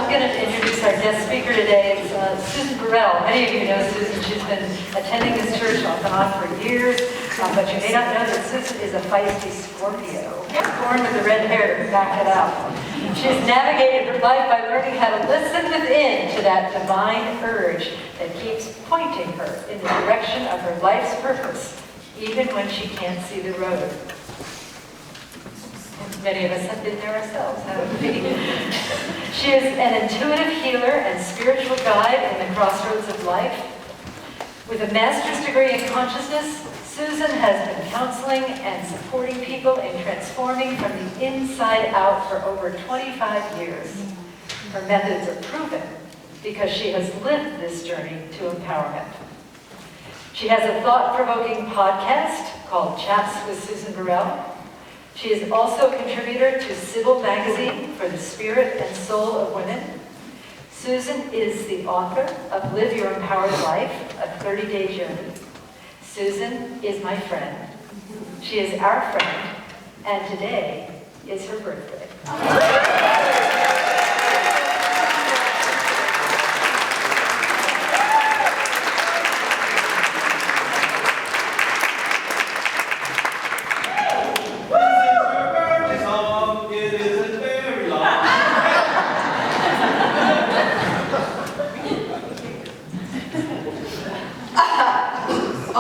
I'm going to introduce our guest speaker today. It's Susan Burrell. Many of you know Susan. She's been attending this church off and on for years, but you may not know that Susan is a feisty Scorpio, born with the red hair to back it up. She's navigated her life by learning how to listen within to that divine urge that keeps pointing her in the direction of her life's purpose, even when she can't see the road. Many of us have been there ourselves, haven't we? She is an intuitive healer and spiritual guide in the crossroads of life. With a master's degree in consciousness, Susan has been counseling and supporting people in transforming from the inside out for over 25 years. Her methods are proven because she has lived this journey to empowerment. She has a thought-provoking podcast called Chats with Susan Burrell. She is also a contributor to Sybil magazine for the spirit and soul of women. Susan is the author of Live Your Empowered Life, a 30-day journey. Susan is my friend. She is our friend, and today is her birthday.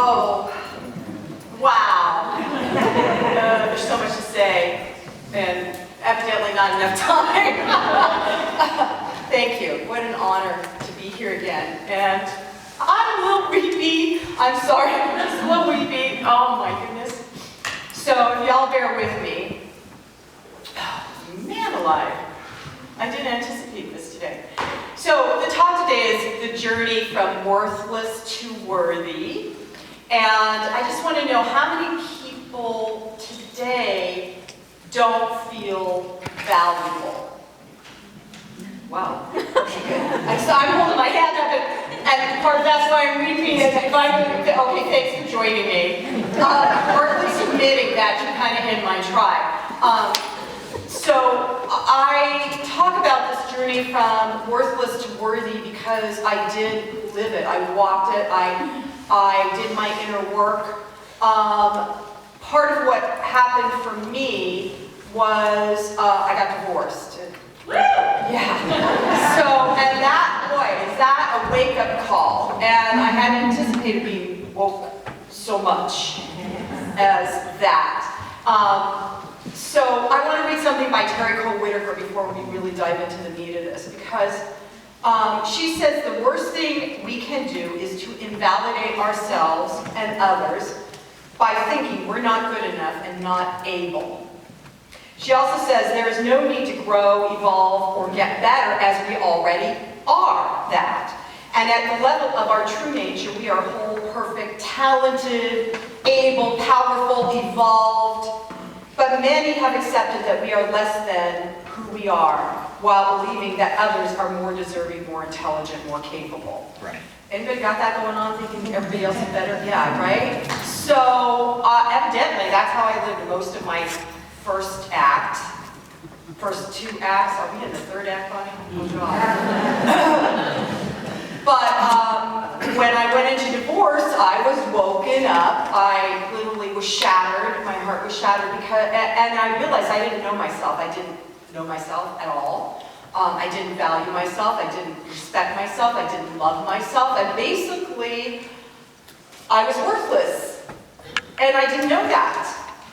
Oh, wow. There's so much to say, and evidently not enough time. Thank you. What an honor to be here again. And I'm a little weepy. I'm sorry, I'm just a little weepy. Oh my goodness. So if y'all bear with me. Oh, man alive. I didn't anticipate this today. So the talk today is the journey from worthless to worthy. And I just want to know how many people today don't feel valuable. Wow. So I'm holding my hand up, and part of that's why I'm weeping. Okay, thanks for joining me. Or at least admitting that you're kind of in my tribe. So I talk about this journey from worthless to worthy because I did live it. I walked it. I did my inner work. Part of what happened for me was I got divorced. Yeah. So, and that, boy, is that a wake-up call. And I hadn't anticipated being woke so much as that. So I want to read something by Terry Cole Whitaker before we really dive into the meat of this, because she says the worst thing we can do is to invalidate ourselves and others by thinking we're not good enough and not able. She also says there is no need to grow, evolve, or get better as we already are that. And at the level of our true nature, we are whole, perfect, talented, able, powerful, evolved. But many have accepted that we are less than who we are, while believing that others are more deserving, more intelligent, more capable. Right. Anybody got that going on, thinking everybody else is better? Yeah, right? So, evidently, that's how I lived most of my first two acts. Are we in the third act, Bonnie? Oh, God. But when I went into divorce, I was woken up. I literally was shattered. My heart was shattered and I realized I didn't know myself. I didn't know myself at all. I didn't value myself. I didn't respect myself. I didn't love myself. And basically, I was worthless. And I didn't know that,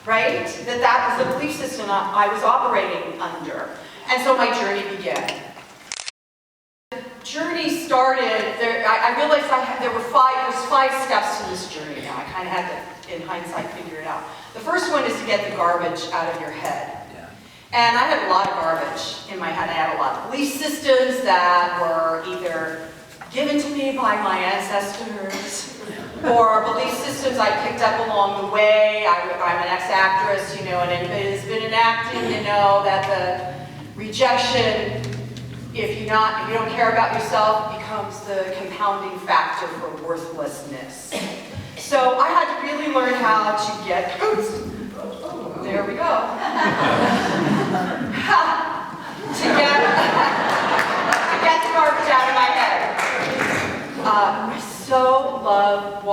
right? That was the belief system I was operating under. And so my journey began. The journey started, I realized there's 5 steps to this journey now. I kind of had to, in hindsight, figure it out. The first one is to get the garbage out of your head. And I had a lot of garbage in my head. I had a lot of belief systems that were either given to me by my ancestors or belief systems I picked up along the way. I'm an ex-actress, and anybody who's been in acting, that the rejection, if you don't care about yourself, becomes the compounding factor for worthlessness. So I had to really learn how to get, there we go.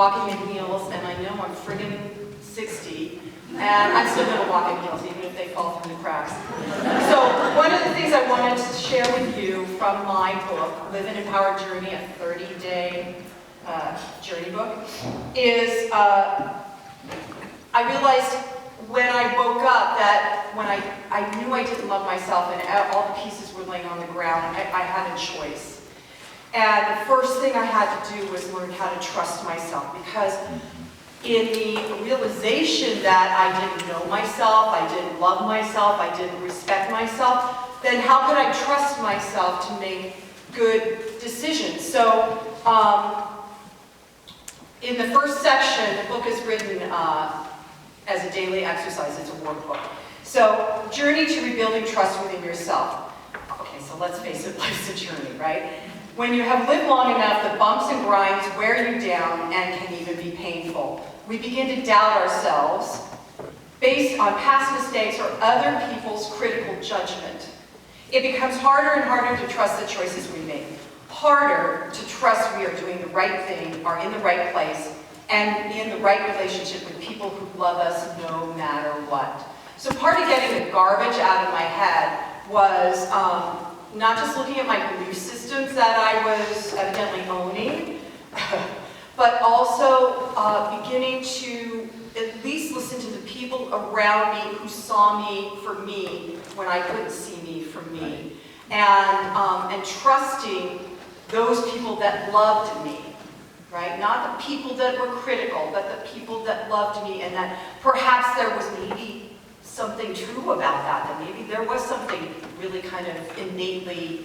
walking in heels, and I know I'm friggin' 60, and I'm still gonna walk in heels, even if they fall through the cracks. So one of the things I wanted to share with you from my book, Live an Empowered Journey, a 30-day journey book, is I realized when I woke up that when I knew I didn't love myself and all the pieces were laying on the ground, I had a choice. And the first thing I had to do was learn how to trust myself, because in the realization that I didn't know myself, I didn't love myself, I didn't respect myself, then how could I trust myself to make good decisions? So in the first section, the book is written as a daily exercise. It's a workbook. So, journey to rebuilding trust within yourself. Okay, so let's face it, life's a journey, right? When you have lived long enough, the bumps and grinds wear you down and can even be painful. We begin to doubt ourselves based on past mistakes or other people's critical judgment. It becomes harder and harder to trust the choices we make. Harder to trust we are doing the right thing, are in the right place, and in the right relationship with people who love us no matter what. So part of getting the garbage out of my head was not just looking at my belief systems that I was evidently owning, but also beginning to at least listen to the people around me who saw me for me when I couldn't see me for me, and trusting those people that loved me, right? Not the people that were critical, but the people that loved me, and that perhaps there was maybe something true about that maybe there was something really kind of innately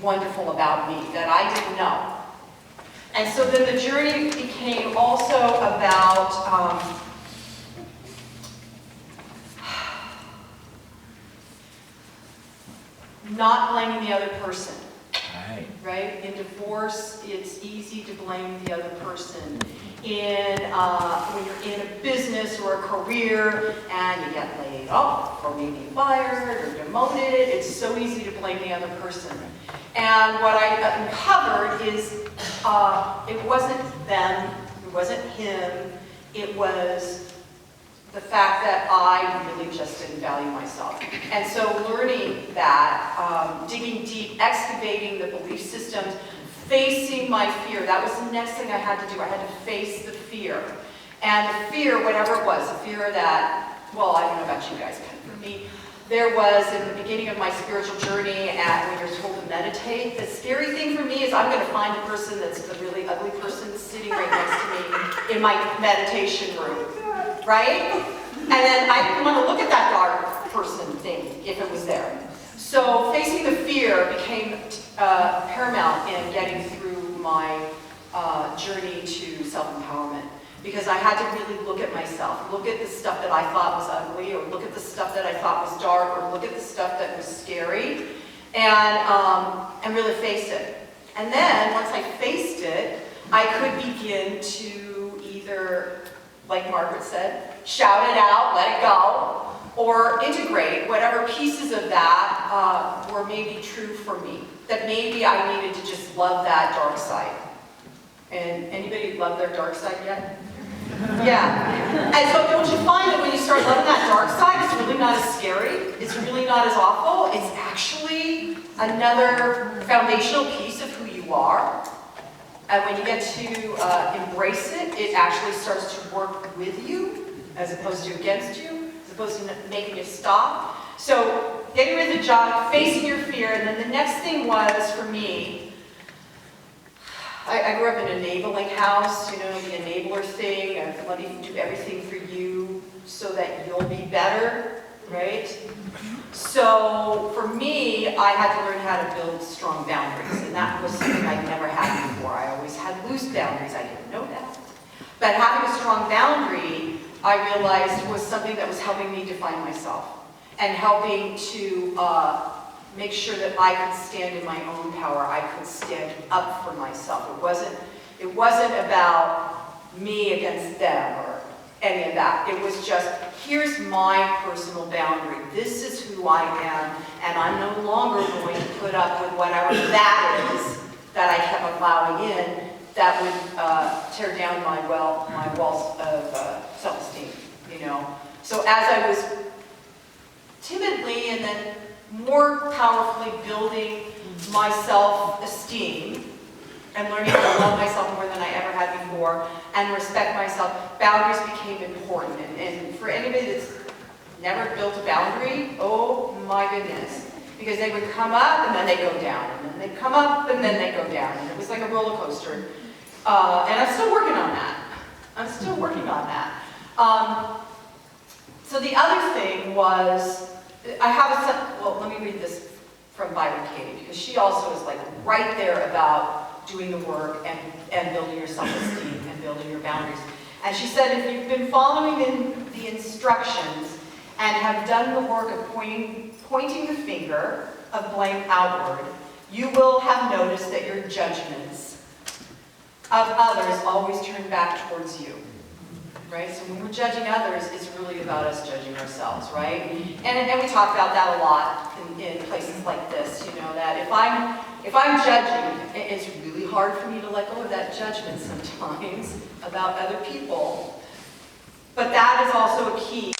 wonderful about me that I didn't know. And so then the journey became also about not blaming the other person. Right? In divorce, it's easy to blame the other person. When you're in a business or a career and you get laid off or maybe fired or demoted, it's so easy to blame the other person. And what I uncovered is it wasn't them, it wasn't him, it was the fact that I really just didn't value myself. And so learning that, digging deep, excavating the belief systems, facing my fear, that was the next thing I had to do. I had to face the fear. And the fear, whatever it was, the fear that, well, I don't know about you guys, but for me, there was in the beginning of my spiritual journey, when you're told to meditate, the scary thing for me is I'm going to find the person that's the really ugly person sitting right next to me in my meditation room. Right? And then I didn't want to look at that dark person thing if it was there. So facing the fear became paramount in getting through my journey to self-empowerment. Because I had to really look at myself, look at the stuff that I thought was ugly, or look at the stuff that I thought was dark, or look at the stuff that was scary, and really face it. And then once I faced it, I could begin to either, like Margaret said, shout it out, let it go, or integrate whatever pieces of that were maybe true for me, that maybe I needed to just love that dark side. And anybody love their dark side yet? Yeah. And so don't you find that when you start loving that dark side, it's really not as scary, it's really not as awful, it's actually another foundational piece of who you are. And when you get to embrace it, it actually starts to work with you as opposed to against you, as opposed to making you stop. So getting rid of the junk, facing your fear, and then the next thing was, for me, I grew up in an enabling house, you know, the enabler thing, of let me do everything for you so that you'll be better, right? So for me, I had to learn how to build strong boundaries, and that was something I'd never had before. I always had loose boundaries, I didn't know that. But having a strong boundary, I realized was something that was helping me define myself, and helping to make sure that I could stand in my own power. I could stand up for myself. It wasn't about me against them or any of that. It was just, here's my personal boundary. This is who I am, and I'm no longer going to put up with whatever that is that I kept allowing in. that would tear down my walls of self-esteem, you know. So as I was timidly and then more powerfully building my self-esteem and learning how to love myself more than I ever had before and respect myself, boundaries became important. And for anybody that's never built a boundary, oh my goodness. Because they would come up and then they go down, and then they'd come up and then they go down. And it was like a roller coaster. And I'm still working on that. So the other thing was, I have well, let me read this from Byron Katie, because she also is like right there about doing the work and building your self-esteem and building your boundaries. And she said, if you've been following the instructions and have done the work of pointing the finger of blame outward, you will have noticed that your judgments of others always turn back towards you. Right? So when we're judging others, it's really about us judging ourselves, right? And we talk about that a lot in places like this, you know, that if I'm judging, it's really hard for me to let go of that judgment sometimes about other people. But that is also a key.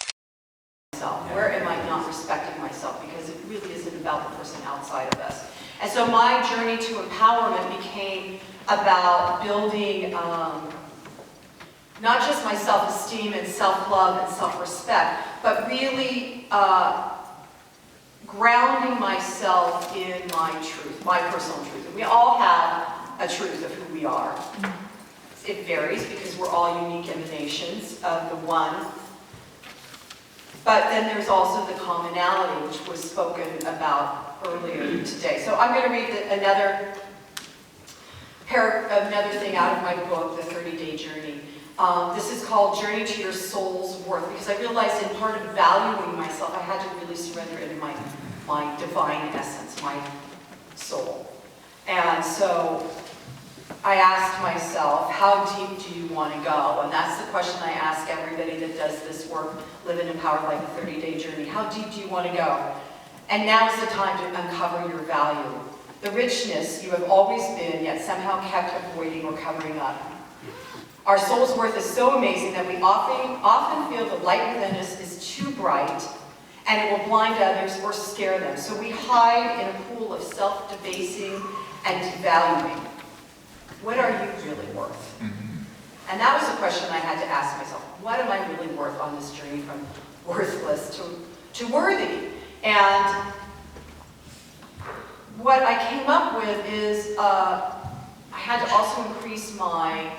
Where am I not respecting myself? Because it really isn't about the person outside of us. And so my journey to empowerment became about building not just my self-esteem and self-love and self-respect, but really grounding myself in my truth, my personal truth. And we all have a truth of who we are. It varies because we're all unique emanations of the one. But then there's also the commonality, which was spoken about earlier today. So I'm going to read another thing out of my book, The 30-Day Journey. This is called Journey to Your Soul's Worth, because I realized in part of valuing myself, I had to really surrender into my divine essence, my soul. And so I asked myself, how deep do you want to go? And that's the question I ask everybody that does this work, Living Empowered Life, a 30-Day Journey. How deep do you want to go? And now is the time to uncover your value. The richness you have always been, yet somehow kept avoiding or covering up. Our soul's worth is so amazing that we often feel the light within us is too bright and it will blind others or scare them. So we hide in a pool of self-debasing and devaluing. What are you really worth? And that was the question I had to ask myself. What am I really worth on this journey from worthless to worthy? And what I came up with is I had to also increase my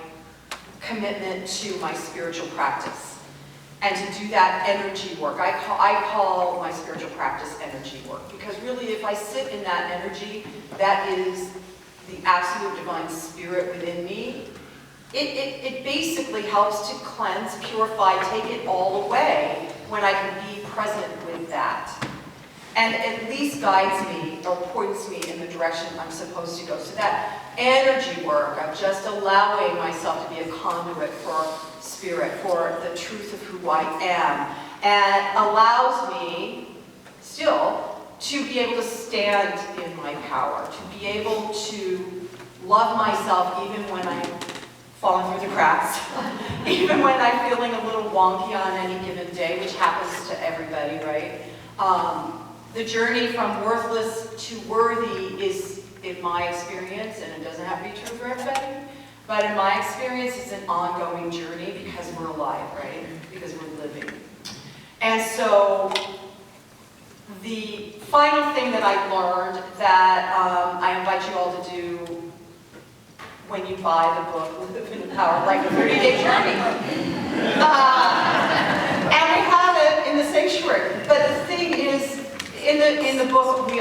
commitment to my spiritual practice and to do that energy work. I call my spiritual practice energy work, because really if I sit in that energy, that is the absolute divine spirit within me. It basically helps to cleanse, purify, take it all away when I can be present with that. And at least guides me or points me in the direction I'm supposed to go. So that energy work of just allowing myself to be a conduit for spirit, for the truth of who I am, and allows me still to be able to stand in my power, to be able to love myself even when I'm falling through the cracks, even when I'm feeling a little wonky on any given day, which happens to everybody, right? The journey from worthless to worthy is, in my experience, and it doesn't have to be true for everybody, but in my experience, it's an ongoing journey because we're alive, right? Because we're living. And so, the final thing that I learned that I invite you all to do when you buy the book, Living Empowered Life, a 30-Day Journey. And we have it in the sanctuary. But the thing is, in the book, I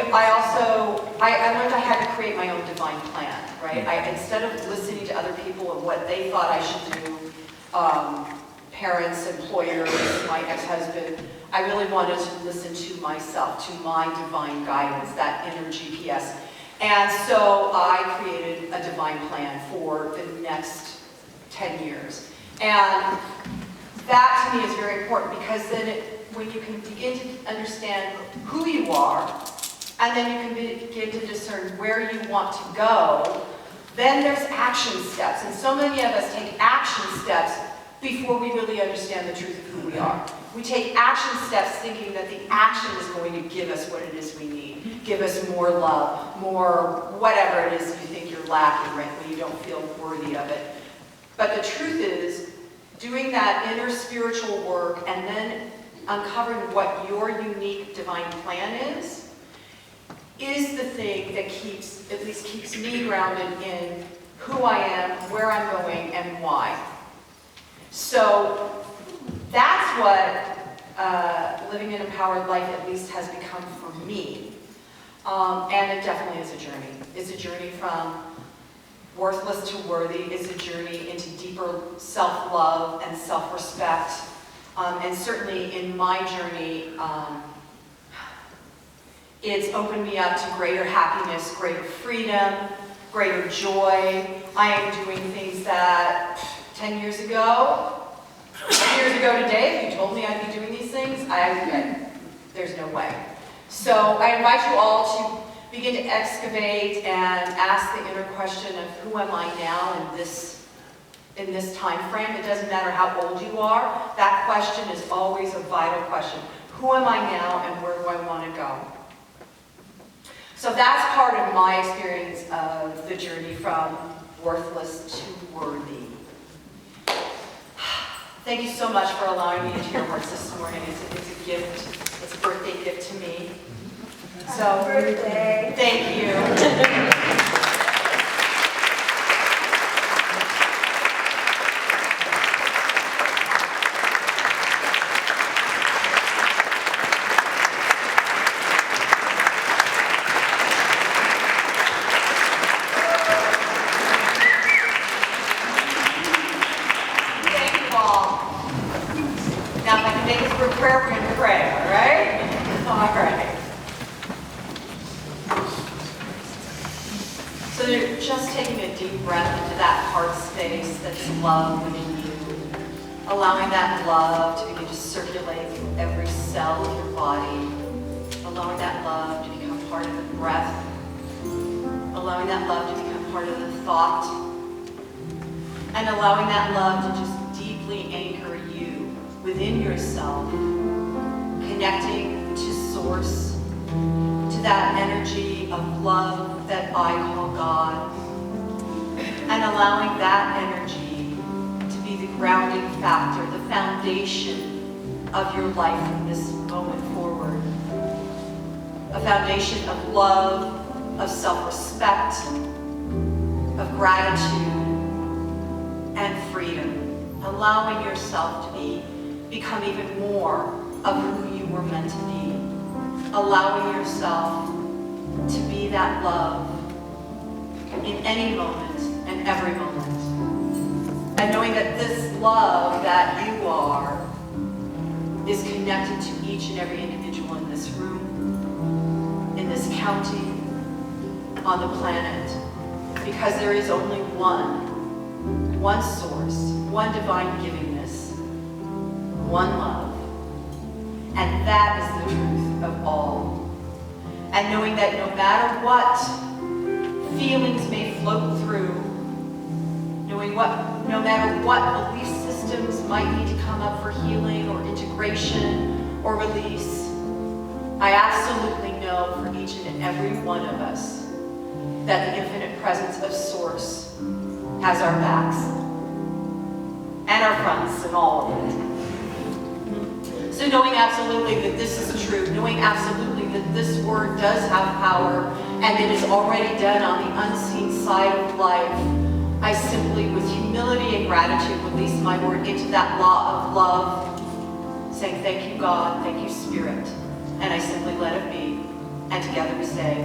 learned I had to create my own divine plan, right? Instead of listening to other people and what they thought I should do, parents, employers, my ex-husband, I really wanted to listen to myself, to my divine guidance, that inner GPS. And so I created a divine plan for the next 10 years. And that to me is very important, because then when you can begin to understand who you are, and then you can begin to discern where you want to go, Then there's action steps, and so many of us take action steps before we really understand the truth of who we are. We take action steps thinking that the action is going to give us what it is we need, give us more love, more whatever it is you think you're lacking, right, when you don't feel worthy of it. But the truth is, doing that inner spiritual work and then uncovering what your unique divine plan is the thing that at least keeps me grounded in who I am, where I'm going, and why. So that's what living an empowered life at least has become for me. And it definitely is a journey. It's a journey from worthless to worthy. It's a journey into deeper self-love and self-respect. And certainly in my journey, it's opened me up to greater happiness, greater freedom, greater joy. I am doing things that 10 years ago today, if you told me I'd be doing these things, there's no way. So I invite you all to begin to excavate and ask the inner question of who am I now in this time frame. It doesn't matter how old you are. That question is always a vital question. Who am I now and where do I want to go? So that's part of my experience of the journey from worthless to worthy. Thank you so much for allowing me into your hearts this morning. It's a gift. It's a birthday gift to me. So, Happy birthday. Thank you. So you're just taking a deep breath into that heart space that's love within you, allowing that love to begin to circulate through every cell of your body, allowing that love to become part of the breath, allowing that love to become part of the thought, and allowing that love to just deeply anchor you within yourself, connecting to Source, to that energy of love that I call God, and allowing that energy to be the grounding factor, the foundation of your life from this moment forward. A foundation of love, of self-respect, of gratitude, and freedom. Allowing yourself to become even more of who you were meant to be. Allowing yourself to be that love in any moment and every moment. And knowing that this love that you are is connected to each and every individual in this room, in this county, on the planet. Because there is only one source, one divine givingness, one love. And that is the truth of all. And knowing that no matter what feelings may float through, no matter what belief systems might need to come up for healing or integration or release, I absolutely know for each and every one of us that the infinite presence of Source has our backs and our fronts and all of it. So knowing absolutely that this is true, knowing absolutely that this word does have power and it is already done on the unseen side of life, I simply, with humility and gratitude, release my word into that law of love, saying thank you God, thank you Spirit, and I simply let it be. And together we say,